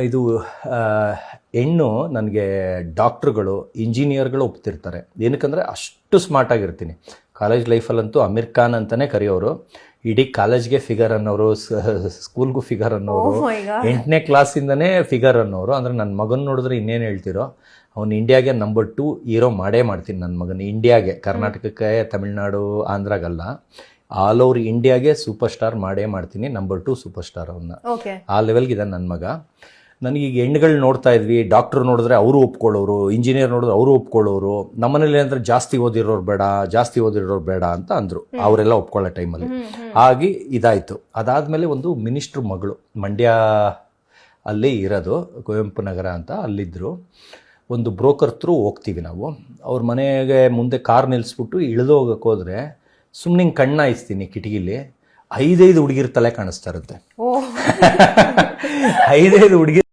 ಇದು ಹೆಣ್ಣು ನನಗೆ ಡಾಕ್ಟ್ರುಗಳು ಇಂಜಿನಿಯರ್ಗಳು ಒಪ್ತಿರ್ತಾರೆ. ಏನಕ್ಕಂದರೆ ಅಷ್ಟು ಸ್ಮಾರ್ಟ್ ಆಗಿರ್ತೀನಿ. ಕಾಲೇಜ್ ಲೈಫಲ್ಲಂತೂ ಅಮೀರ್ ಖಾನ್ ಅಂತಲೇ ಕರೆಯೋರು. ಇಡೀ ಕಾಲೇಜ್ಗೆ ಫಿಗರ್ ಅನ್ನೋರು, ಸ್ಕೂಲ್ಗೂ ಫಿಗರ್ ಅನ್ನೋರು, 8ನೇ ಕ್ಲಾಸಿಂದನೇ ಫಿಗರ್ ಅನ್ನೋರು. ಅಂದರೆ ನನ್ನ ಮಗನ ನೋಡಿದ್ರೆ ಇನ್ನೇನು ಹೇಳ್ತಿರೋ, ಅವ್ನು ಇಂಡಿಯಾಗೆ ನಂಬರ್ 2 ಹೀರೋ ಮಾಡೇ ಮಾಡ್ತೀನಿ ನನ್ನ ಮಗನ. ಇಂಡಿಯಾಗೆ, ಕರ್ನಾಟಕಕ್ಕೆ, ತಮಿಳ್ನಾಡು, ಆಂಧ್ರಾಗಲ್ಲ, ಆಲ್ ಓವರ್ ಇಂಡಿಯಾಗೆ ಸೂಪರ್ ಸ್ಟಾರ್ ಮಾಡೇ ಮಾಡ್ತೀನಿ. ನಂಬರ್ 2 ಸೂಪರ್ ಸ್ಟಾರ್ ಅವನ್ನ. ಆ ಲೆವೆಲ್ಗೆ ಇದೆ ನನ್ನ ಮಗ. ನನಗೀಗ ಹೆಣ್ಣುಗಳು ನೋಡ್ತಾ ಇದ್ವಿ, ಡಾಕ್ಟ್ರು ನೋಡಿದ್ರೆ ಅವರು ಒಪ್ಕೊಳ್ಳೋರು, ಇಂಜಿನಿಯರ್ ನೋಡಿದ್ರೆ ಅವರು ಒಪ್ಕೊಳ್ಳೋರು. ನಮ್ಮನೇಲಿ ಅಂದರೆ ಜಾಸ್ತಿ ಓದಿರೋರು ಬೇಡ ಅಂತ ಅಂದರು. ಅವರೆಲ್ಲ ಒಪ್ಕೊಳ್ಳೋ ಟೈಮಲ್ಲಿ ಆಗಿ ಇದಾಯಿತು. ಅದಾದಮೇಲೆ ಒಂದು ಮಿನಿಸ್ಟ್ರ್ ಮಗಳು ಮಂಡ್ಯ ಅಲ್ಲಿ ಇರೋದು, ಕುವೆಂಪು ನಗರ ಅಂತ, ಅಲ್ಲಿದ್ದರು. ಒಂದು ಬ್ರೋಕರ್ ಥ್ರೂ ಹೋಗ್ತೀವಿ ನಾವು. ಅವ್ರ ಮನೆಗೆ ಮುಂದೆ ಕಾರ್ ನಿಲ್ಲಿಸ್ಬಿಟ್ಟು ಇಳಿದು ಹೋಗೋಕೆ ಹೋದರೆ ಸುಮ್ಮನೆ ಕಣ್ಣಾಯಿಸ್ತೀನಿ ಕಿಟಕಿಲಿ, 5 ಹುಡುಗಿರ ತಲೆ ಕಾಣಿಸ್ತಾ ಇರುತ್ತೆ. 5 ಹುಡುಗಿ